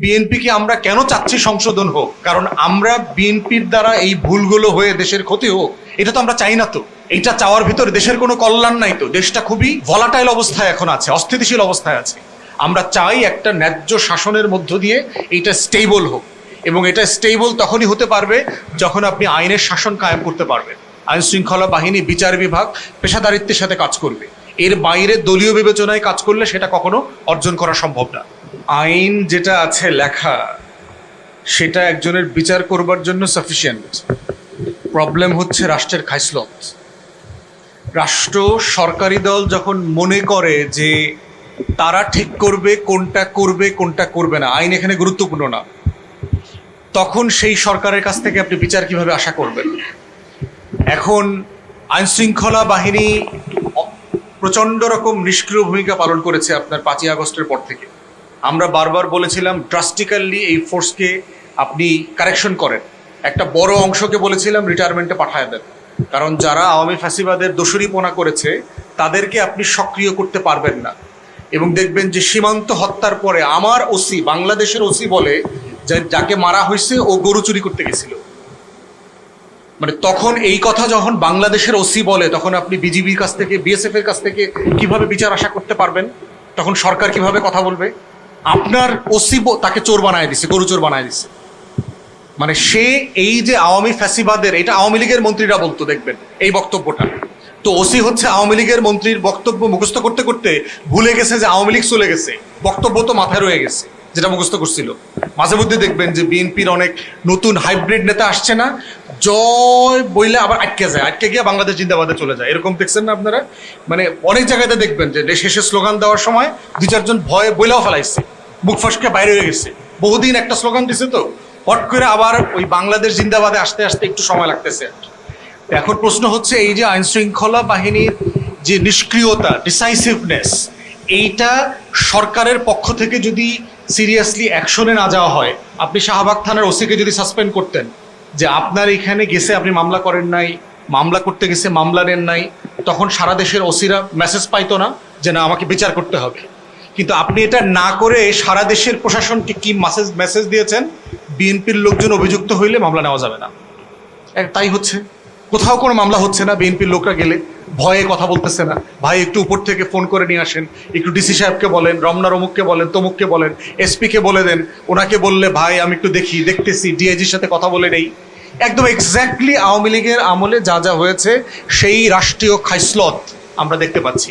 বিএনপিকে আমরা কেন চাচ্ছি সংশোধন হোক, কারণ আমরা বিএনপির দ্বারা এই ভুলগুলো হয়ে দেশের ক্ষতি হোক, এটা তো আমরা চাই না। তো এটা চাওয়ার ভিতরে দেশের কোনো কল্যাণ নাই। তো দেশটা খুবই ভলাটাইল অবস্থায় এখন আছে, অস্থিতিশীল অবস্থায় আছে। আমরা চাই একটা ন্যায্য শাসনের মধ্য দিয়ে এইটা স্টেবল হোক, এবং এটা স্টেবল তখনই হতে পারবে যখন আপনি আইনের শাসন কায়েম করতে পারবেন। আইন শৃঙ্খলা বাহিনী, বিচার বিভাগ পেশাদারিত্বের সাথে কাজ করবে। এর বাইরে দলীয় বিবেচনায় কাজ করলে সেটা কখনো অর্জন করা সম্ভব না। আইন যেটা আছে লেখা, সেটা একজনের বিচার করবার জন্য সাফিসিয়েন্ট। প্রবলেম হচ্ছে রাষ্ট্রের খাইসলত। রাষ্ট্র, সরকারি দল যখন মনে করে যে তারা ঠিক করবে কোনটা করবে কোনটা করবে না, আইন এখানে গুরুত্বপূর্ণ না, তখন সেই সরকারের কাছ থেকে আপনি বিচার কিভাবে আশা করবেন? এখন আইন শৃঙ্খলা বাহিনী প্রচণ্ড রকম নিষ্ক্রিয় ভূমিকা পালন করেছে আপনার 5ই আগস্টের পর থেকে। আমরা বারবার বলেছিলাম ড্রাস্টিক্যালি এই ফোর্সকে আপনি কারেকশন করেন। একটা বড় অংশকে বলেছিলাম রিটায়ারমেন্টে পাঠায় দেন, কারণ যারা আওয়ামী ফ্যাসিবাদের দোসরিপনা করেছে তাদেরকে আপনি সক্রিয় করতে পারবেন না। এবং দেখবেন যে সীমান্ত হত্যার পরে আমার ওসি, বাংলাদেশের ওসি বলে যে যাকে মারা হয়েছে ও গরু চুরি করতে গেছিল। মানে তখন এই কথা যখন বাংলাদেশের ওসি বলে, তখন আপনি বিজিবির কাছ থেকে, বিএসএফ এর কাছ থেকে কিভাবে বিচার আশা করতে পারবেন? তখন সরকার কিভাবে কথা বলবে? আপনার ওসি তাকে চোর বানায় দিছে, গরু চোর বানায় দিছে। মানে সে এই যে আওয়ামী ফ্যাসিবাদের, এটা আওয়ামী লীগের মন্ত্রীরা বলতো, দেখবেন এই বক্তব্যটা। তো ওসি হচ্ছে আওয়ামী লীগের মন্ত্রীর বক্তব্য মুখস্থ করতে করতে ভুলে গেছে যে আওয়ামী লীগ চলে গেছে, বক্তব্য তো মাথায় রয়ে গেছে যেটা মুখস্থ করছিল। মাঝে মধ্যে দেখবেন যে বিএনপির অনেক নতুন হাইব্রিড নেতা আসছে না, জয় বইলে আবার আটকে যায়, আটকে গিয়ে বাংলাদেশ জিন্দাবাদে চলে যায়। এরকম দেখছেন না আপনারা? মানে অনেক জায়গাতে দেখবেন যে শেষে স্লোগান দেওয়ার সময় 2-4 জন ভয়ে বইলেও ফেলাইছে, মুখ ফসকে বাইরে হয়ে গেছে। বহুদিন একটা স্লোগান দিছে, তো হট করে আবার ওই বাংলাদেশ জিন্দাবাদে আসতে আসতে একটু সময় লাগতেছে। এখন প্রশ্ন হচ্ছে, এই যে আইন শৃঙ্খলা বাহিনীর যে নিষ্ক্রিয়তা, ডিসাইসিভনেস, এইটা সরকারের পক্ষ থেকে যদি সিরিয়াসলি অ্যাকশনে না যাওয়া হয়, আপনি শাহবাগ থানার ওসিকে যদি সাসপেন্ড করতেন যে আপনার এখানে গেছে, আপনি মামলা করেন নাই, মামলা করতে গেছে মামলা নেন নাই, তখন সারা দেশের ওসিরা মেসেজ পাইতো না যে না আমাকে বিচার করতে হবে। কিন্তু আপনি এটা না করে সারা দেশের প্রশাসনকে কি মেসেজ দিয়েছেন? বিএনপির লোকজন অভিযুক্ত হইলে মামলা নেওয়া যাবে না। তাই হচ্ছে, কোথাও কোনো মামলা হচ্ছে না। বিএনপির লোকরা গেলে ভয়ে কথা বলতেছে না, ভাই একটু উপর থেকে ফোন করে নিয়ে আসেন, একটু ডিসি সাহেবকে বলেন, রমনার অমুককে বলেন, তমুককে বলেন, এসপিকে বলে দেন। ওনাকে বললে ভাই আমি একটু দেখতেছি, ডিআইজির সাথে কথা বলে নেই। একদম এক্স্যাক্টলি আওয়ামী লীগের আমলে যা যা হয়েছে সেই রাষ্ট্রীয় খাইসলত আমরা দেখতে পাচ্ছি।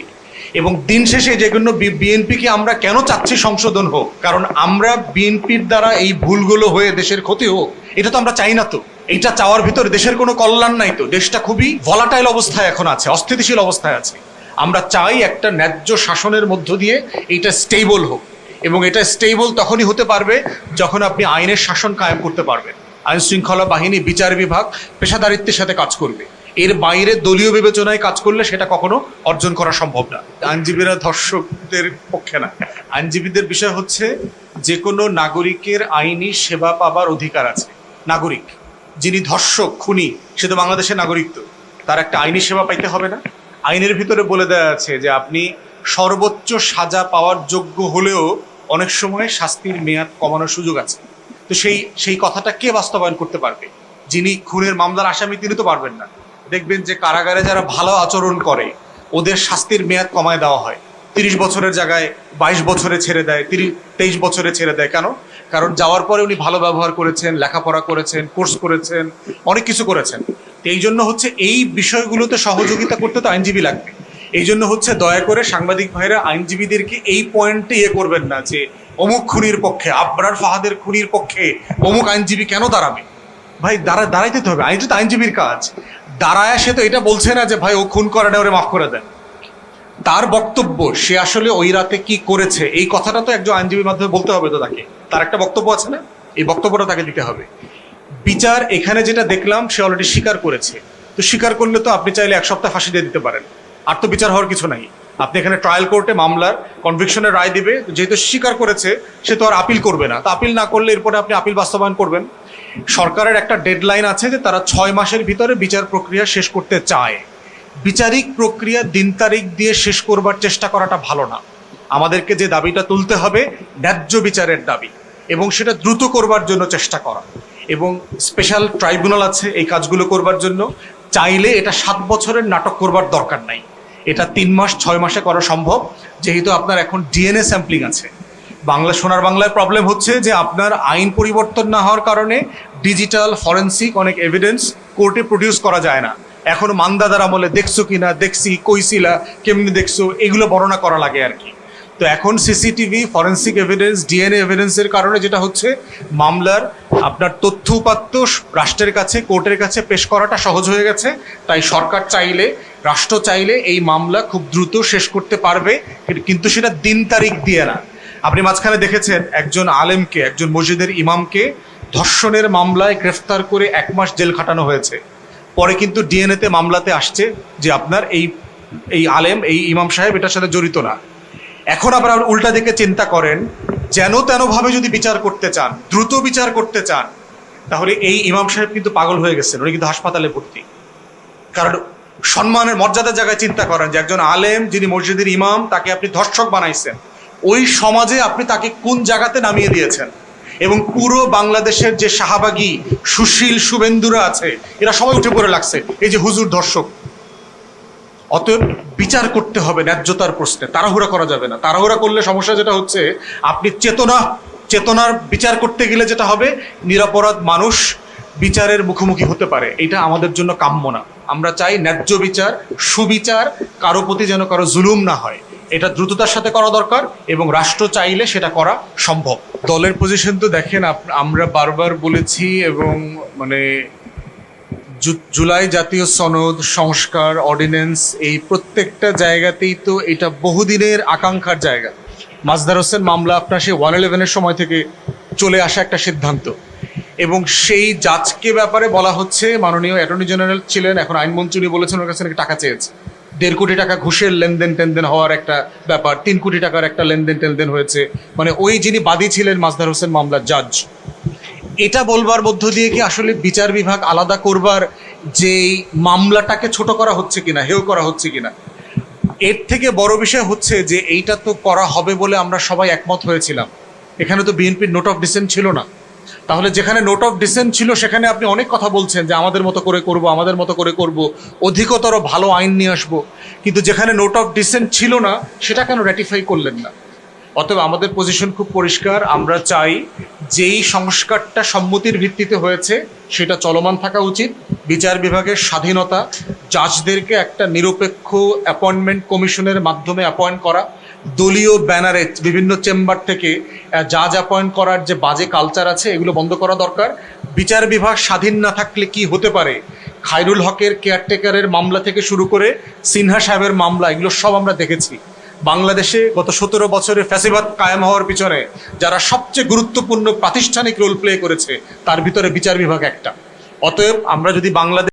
এবং দিন শেষে যেগুলো বিএনপিকে আমরা কেন চাচ্ছি সংশোধন হোক, কারণ আমরা বিএনপির দ্বারা এই ভুলগুলো হয়ে দেশের ক্ষতি হোক, এটা তো আমরা চাই না। তো এটা চাওয়ার ভিতরে দেশের কোনো কল্যাণ নাই। তো দেশটা খুবই ভলাটাইল অবস্থায় এখন আছে, অস্থিতিশীল অবস্থায় আছে। আমরা চাই একটা ন্যায্য শাসনের মধ্য দিয়ে এইটা স্টেবল হোক, এবং এটা স্টেবল তখনই হতে পারবে যখন আপনি আইনের শাসন কায়েম করতে পারবেন। আইন শৃঙ্খলা বাহিনী, বিচার বিভাগ পেশাদারিত্বের সাথে কাজ করবে। এর বাইরে দলীয় বিবেচনায় কাজ করলে সেটা কখনো অর্জন করা সম্ভব না। আইনজীবীরা ধর্ষকদের পক্ষে না। আইনজীবীদের বিষয় হচ্ছে যে কোনো নাগরিকের আইনি সেবা পাবার অধিকার আছে। নাগরিক যিনি ধর্ষক, খুনি, সে তো বাংলাদেশের নাগরিক, তো তার একটা আইনি সেবা পাইতে হবে না? আইনের ভিতরে বলে দেওয়া আছে যে আপনি সর্বোচ্চ সাজা পাওয়ার যোগ্য হলেও অনেক সময় শাস্তির মেয়াদ কমানোর সুযোগ আছে। তো সেই কথাটা কে বাস্তবায়ন করতে পারবে? যিনি খুনের মামলার আসামি তিনি তো পারবেন না। দেখবেন যে কারাগারে যারা ভালো আচরণ করে ওদের শাস্তির মেয়াদ কমায় দেওয়া হয়, 30 বছরের জায়গায় 22 বছরে ছেড়ে দেয়, 23 বছরে ছেড়ে দেয়। কেন? কারণ যাওয়ার পরে উনি ভালো ব্যবহার করেছেন, লেখাপড়া করেছেন, কোর্স করেছেন, অনেক কিছু করেছেন। এই জন্য হচ্ছে এই বিষয়গুলোতে সহযোগিতা করতে তো আইনজীবী লাগবে। এই জন্য হচ্ছে দয়া করে সাংবাদিক ভাইরা আইনজীবীদেরকে এই পয়েন্টে করবেন না যে অমুক খুনির পক্ষে, আবরার ফাহাদের খুনির পক্ষে অমুক আইনজীবী কেন দাঁড়াবে। ভাই দাঁড়াইতে তো হবে, আইনটা তো আইনজীবীর কাজ। দাঁড়ায় সে তো এটা বলছে না যে ভাই ও খুন করাটা ওরে মাফ করে দেন। তার বক্তব্য, সে আসলে ওই রাতে কি করেছে, এই কথাটা তো একজন আইনজীবীর মাধ্যমে বলতে হবে। তো তাকে, তার একটা বক্তব্য আছে না, এই বক্তব্যটা তাকে দিতে হবে। বিচার এখানে যেটা দেখলাম, সে অলরেডি স্বীকার করেছে। তো স্বীকার করলে তো আপনি চাইলে 1 সপ্তাহ ফাঁসি দিয়ে দিতে পারেন, আর তো বিচার হওয়ার কিছু নাই। আপনি এখানে ট্রায়াল কোর্টে মামলার কনভিকশনের রায় দিবে, যেহেতু স্বীকার করেছে সে তো আর আপিল করবে না। তো আপিল না করলে এরপরে আপনি আপিল বাস্তবায়ন করবেন। সরকারের একটা ডেডলাইন আছে যে তারা 6 মাসের ভিতরে বিচার প্রক্রিয়া শেষ করতে চায়। বিচারিক প্রক্রিয়া দিন তারিখ দিয়ে শেষ করবার চেষ্টা করাটা ভালো না। আমাদেরকে যে দাবিটা তুলতে হবে, ন্যায্য বিচারের দাবি। এবং সেটা দ্রুত করবার জন্য চেষ্টা করা, এবং স্পেশাল ট্রাইব্যুনাল আছে এই কাজগুলো করবার জন্য। চাইলে এটা 7 বছরের নাটক করবার দরকার নাই, এটা 3 মাস 6 মাসে করা সম্ভব, যেহেতু আপনার এখন ডিএনএ স্যাম্পলিং আছে। সোনার বাংলায় প্রবলেম হচ্ছে যে আপনার আইন পরিবর্তন না হওয়ার কারণে ডিজিটাল ফরেন্সিক অনেক এভিডেন্স কোর্টে প্রডিউস করা যায় না। এখন মান্দাদার আমলে দেখছো কিনা, দেখছি, কইছিলা, কেমনি দেখছো, এগুলো বর্ণনা করা লাগে আর কি। তো এখন সিসিটিভি, ফরেন্সিক এভিডেন্স, ডিএনএ এভিডেন্সের কারণে যেটা হচ্ছে, মামলার আপনার তথ্য উপাত্ত রাষ্ট্রের কাছে, কোর্টের কাছে পেশ করাটা সহজ হয়ে গেছে। তাই সরকার চাইলে, রাষ্ট্র চাইলে এই মামলা খুব দ্রুত শেষ করতে পারবে, কিন্তু সেটা দিন তারিখ দিয়ে না। আপনি মাঝখানে দেখেছেন একজন আলেমকে, একজন মসজিদের ইমামকে ধর্ষণের মামলায় গ্রেফতার করে 1 মাস জেল খাটানো হয়েছে। পরে কিন্তু ডিএনএতে মামলাতে আসছে যে আপনার এই আলেম, এই ইমাম সাহেব এটার সাথে জড়িত না। এখন আবার উল্টা দিকে চিন্তা করেন, যেন তেনভাবে যদি বিচার করতে চান, দ্রুত বিচার করতে চান, তাহলে এই ইমাম সাহেব কিন্তু পাগল হয়ে গেছেন, উনি কিন্তু হাসপাতালে ভর্তি। কারণ সম্মানের মর্যাদার জায়গায় চিন্তা করেন যে একজন আলেম, যিনি মসজিদের ইমাম, তাকে আপনি ধর্ষক বানাইছেন। ওই সমাজে আপনি তাকে কোন জায়গাতে নামিয়ে দিয়েছেন। এবং পুরো বাংলাদেশের যে শাহবাগী সুশীল শুভেন্দুরা আছে, এরা সবাই উঠে পড়ে লাগছে এই যে হুজুর ধর্ষক। অতএব বিচার করতে হবে ন্যায্যতার প্রশ্নে, তাড়াহুড়া করা যাবে না। তাড়াহুড়া করলে সমস্যা যেটা হচ্ছে, আপনি চেতনার বিচার করতে গেলে যেটা হবে, নিরপরাধ মানুষ বিচারের মুখোমুখি হতে পারে। এটা আমাদের জন্য কাম্য না। আমরা চাই ন্যায্য বিচার, সুবিচার, কারো প্রতি যেন কারো জুলুম না হয়। এটা দ্রুততার সাথে করা দরকার, এবং রাষ্ট্র চাইলে সেটা করা সম্ভব। দলের পজিশন তো দেখেন, আমরা বারবার বলেছি, এবং জুলাই জাতীয় সনদ, সংস্কার, অর্ডিন্যান্স, এই প্রত্যেকটা জায়গাতেই তো এটা বহুদিনের আকাঙ্ক্ষার জায়গা। মাজদার হোসেন মামলা আপনার সেই 111-এর সময় থেকে চলে আসা একটা সিদ্ধান্ত, এবং সেই জাজকে ব্যাপারে বলা হচ্ছে, মাননীয় অ্যাটর্নি জেনারেল ছিলেন, এখন আইনমন্ত্রী, উনি বলেছেন ওর কাছে নাকি টাকা চেয়েছে। 1.5 কোটি টাকা ঘুষের লেনদেন টেনদেন হওয়ার একটা ব্যাপার, 3 কোটি টাকার একটা লেনদেন টেনদেন হয়েছে। ওই যিনি বাদী ছিলেন মাজদার হোসেন মামলার জাজ, এটা বলবার মধ্য দিয়ে কি আসলে বিচার বিভাগ আলাদা করবার যে মামলাটাকে ছোট করা হচ্ছে কিনা, হেয় করা হচ্ছে কিনা? এর থেকে বড় বিষয় হচ্ছে যে এইটা তো করা হবে বলে আমরা সবাই একমত হয়েছিলাম। এখানে তো বিএনপির নোট অফ ডিসেন্ট ছিল না। তাহলে যেখানে নোট অফ ডিসেন্ট ছিল, সেখানে আপনি অনেক কথা বলছেন যে আমাদের মতো করে করব, আমাদের মতো করে করব, অধিকতর ভালো আইন নিয়ে আসবো। কিন্তু যেখানে নোট অফ ডিসেন্ট ছিল না, সেটা কেন র্যাটিফাই করলেন না? অতএব আমাদের পজিশন খুব পরিষ্কার। আমরা চাই যেই সংস্কারটা সম্মতির ভিত্তিতে হয়েছে সেটা চলমান থাকা উচিত। বিচার বিভাগের স্বাধীনতা, জাজদেরকে একটা নিরপেক্ষ অ্যাপয়েন্টমেন্ট কমিশনের মাধ্যমে অ্যাপয়েন্ট করা, দলীয় ব্যানারে বিভিন্ন চেম্বার থেকে জাজ অ্যাপয়েন্ট করার যে বাজে কালচার আছে, এগুলো বন্ধ করা দরকার। বিচার বিভাগ স্বাধীন না থাকলে কি হতে পারে, খায়রুল হকের কেয়ারটেকারের মামলা থেকে শুরু করে সিনহা সাহেবের মামলা, এগুলো সব আমরা দেখেছি। বাংলাদেশে গত 17 বছরে ফ্যাসিবাদ কায়েম হওয়ার পিছনে যারা সবচেয়ে গুরুত্বপূর্ণ প্রাতিষ্ঠানিক রোল প্লে করেছে, তার ভিতরে বিচার বিভাগ একটা। অতএব আমরা যদি বাংলাদেশ